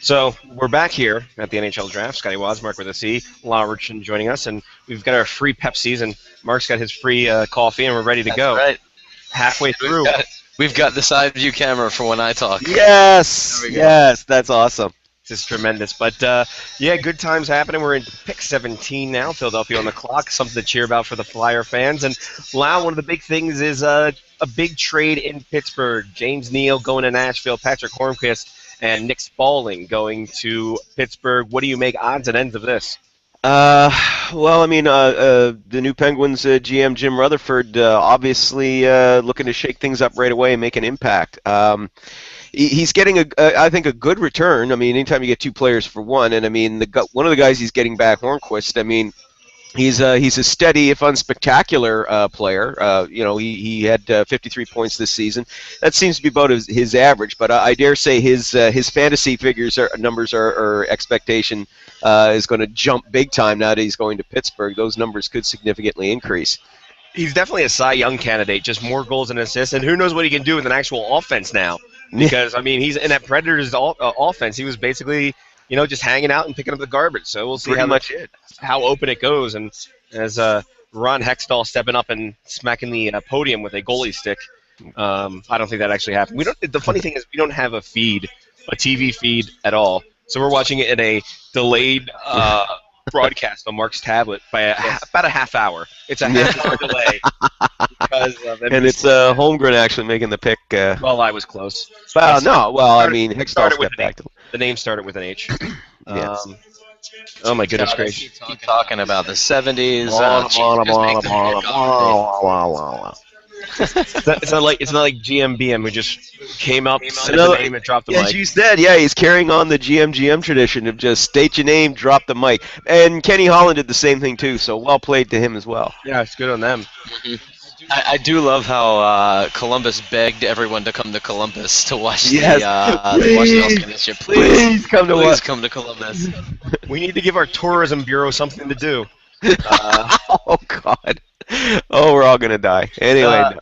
So we're back here at the NHL Draft. Scotty Waz, Mark with a C, Lyle Richardson joining us, and we've got our free Pepsis, and Mark's got his free coffee, and we're ready to That's go. right. Halfway through. We've got the side view camera for when I talk. Yes, yes, that's awesome. This is tremendous. But, yeah, good times happening. We're in pick 17 now, Philadelphia on the clock, something to cheer about for the Flyer fans. And, Lau, one of the big things is a big trade in Pittsburgh. James Neal going to Nashville, Patrick Hornqvist, and Nick Spaulding going to Pittsburgh. What do you make odds and ends of this? Well, I mean, the new Penguins GM Jim Rutherford obviously looking to shake things up right away and make an impact. He's getting I think a good return. I mean, anytime you get two players for one, and I mean, one of the guys he's getting back, Hornqvist. I mean, he's a steady, if unspectacular, player. He had 53 points this season. That seems to be about his average. But I dare say his fantasy numbers are expectation is going to jump big time now that he's going to Pittsburgh. Those numbers could significantly increase. He's definitely a Cy Young candidate, just more goals and assists, and who knows what he can do with an actual offense now. Because, I mean, he's in that Predators offense. He was basically, just hanging out and picking up the garbage. So we'll see how open it goes. And as Ron Hextall stepping up and smacking the podium with a goalie stick, I don't think that actually happened. The funny thing is we don't have a TV feed at all. So we're watching it in a delayed broadcast on Mark's tablet by about a half hour. It's a half-hour delay. Because of and it's Holmgren actually making the pick. Well, I was close. Well, no. Well, I mean, Hextall stepped back. The name started with an H. Yes. Oh, my goodness gracious. Keep talking about the 70s. It's not like GMBM who just came up, said the name, and dropped the mic. As you said, he's carrying on the GM tradition of just state your name, drop the mic. And Kenny Holland did the same thing too, so well played to him as well. Yeah, it's good on them. Mm-hmm. I do love how Columbus begged everyone to come to Columbus to watch the Washington game this year. Please come to Columbus. We need to give our tourism bureau something to do. Oh God! Oh, we're all gonna die. Anyway,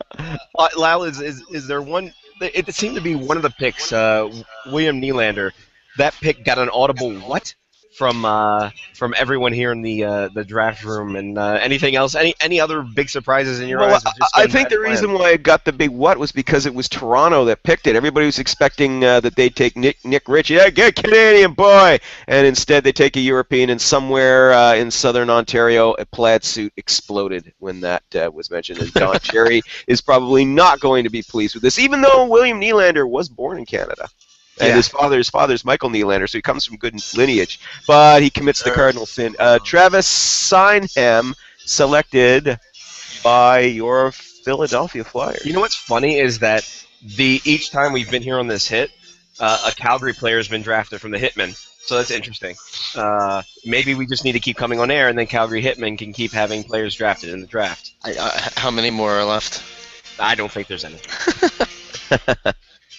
Lyle, is there one? It seemed to be one of the picks. William Nylander. That pick got an audible what from everyone here in the draft room, and anything else? Any other big surprises in your eyes? I think the reason why it got the big what was because it was Toronto that picked it. Everybody was expecting that they'd take Nick Ritchie, get Canadian boy, and instead they take a European. And somewhere in southern Ontario, a plaid suit exploded when that was mentioned. And Don Cherry is probably not going to be pleased with this, even though William Nylander was born in Canada. And his father's Michael Nylander, so he comes from good lineage. But he commits the cardinal sin. Travis Sinham, selected by your Philadelphia Flyers. You know what's funny is that each time we've been here on this hit, a Calgary player has been drafted from the Hitmen. So that's interesting. Maybe we just need to keep coming on air, and then Calgary Hitmen can keep having players drafted in the draft. How many more are left? I don't think there's any.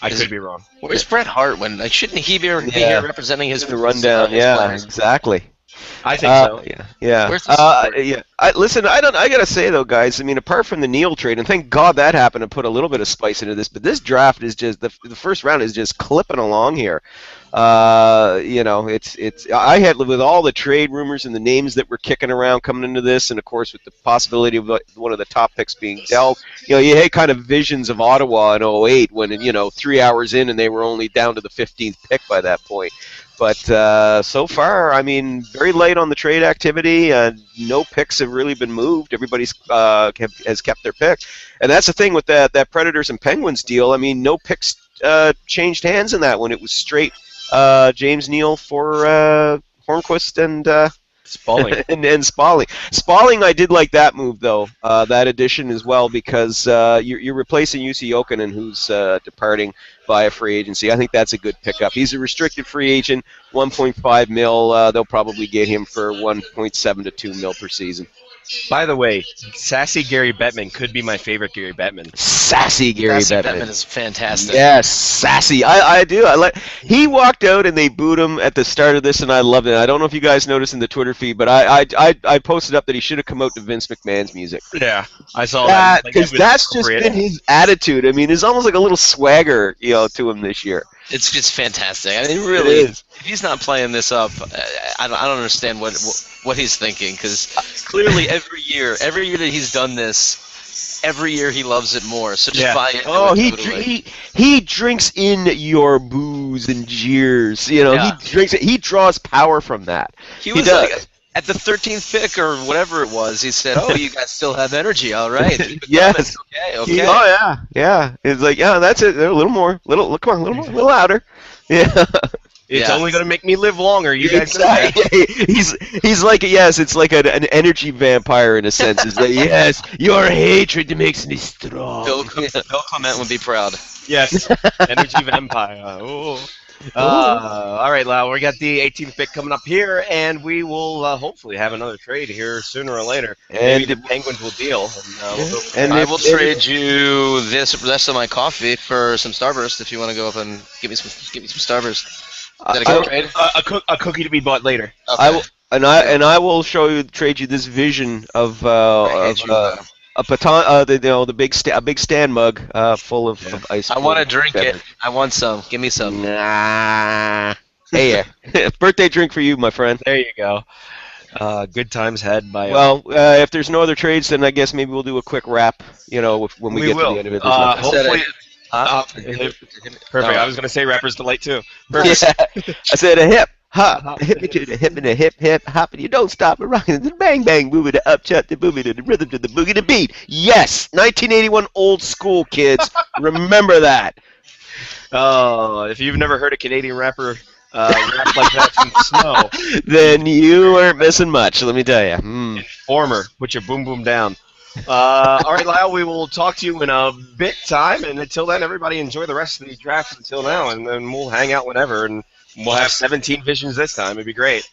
I could be wrong. Where's Bret Hart? Shouldn't he be here representing his rundown? Exactly. I think so. Listen, I gotta say though, guys. I mean, apart from the Neal trade, and thank God that happened to put a little bit of spice into this. But this draft is just the first round is just clipping along here. It's I had with all the trade rumors and the names that were kicking around coming into this, and of course with the possibility of one of the top picks being dealt. You had kind of visions of Ottawa in 08 when 3 hours in and they were only down to the 15th pick by that point. But so far, I mean, very light on the trade activity. No picks have really been moved. Everybody's has kept their pick, and that's the thing with that Predators and Penguins deal. I mean, no picks changed hands in that one. It was straight James Neal for Hornqvist and Spaulding. and Spaulding. Spaulding, I did like that move though. That addition as well because you're replacing UC Jokinen, who's departing via free agency. I think that's a good pickup. He's a restricted free agent, 1.5 mil. They'll probably get him for 1.7 to 2 mil per season. By the way, sassy Gary Bettman could be my favorite Gary Bettman. Sassy Gary Bettman is fantastic. Yes, sassy. I do. He walked out and they booed him at the start of this, and I loved it. I don't know if you guys noticed in the Twitter feed, but I posted up that he should have come out to Vince McMahon's music. Yeah, I saw that. Because that's just been his attitude. I mean, there's almost like a little swagger, to him this year. It's just fantastic. I mean, really, if he's not playing this up, I don't understand what he's thinking. Because clearly, every year that he's done this, every year he loves it more. So just buy it. Oh, he drinks in your booze and jeers. You know, he drinks it. He draws power from that. He was like, at the 13th pick or whatever it was, he said, "Oh, you guys still have energy, all right." Yes. Okay. Yeah. It's like, that's it. A little more. Come on, a little more, a little louder. Yeah. It's only going to make me live longer. You guys exactly. He's like it's like an energy vampire in a sense. It's like, yes, your hatred makes me strong. Bill Clement would be proud. Yes, energy vampire. Oh. All right, Lau, we got the 18th pick coming up here, and we will hopefully have another trade here sooner or later. And maybe the Penguins will deal. And I will trade you the rest of my coffee for some Starburst if you want to go up and give me some Starburst. Is that a good trade? A cookie to be bought later. Okay. I will trade you this vision of a baton, the big stand mug full of ice. I want to drink it. I want some. Give me some. Nah. Hey, birthday drink for you, my friend. There you go. Good times had by. Well, if there's no other trades, then I guess maybe we'll do a quick wrap. You know, when we get to the end of it. Hopefully. Perfect. I was going to say Rapper's Delight too. Perfect. Yeah. I said a hip. Hop, hip to the hip and a hip, hop, and you don't stop it rocking the bang bang booby the upchuck the booby to the rhythm to the boogie the beat. Yes, 1981 old school kids. Remember that. Oh, if you've never heard a Canadian rapper rap like that since Snow, then you aren't missing much. Let me tell you. Informer, put your boom boom down. All right, Lyle, we will talk to you in a bit time, and until then, everybody enjoy the rest of the draft until now, and then we'll hang out whenever and. We'll have 17 visions this time. It'd be great.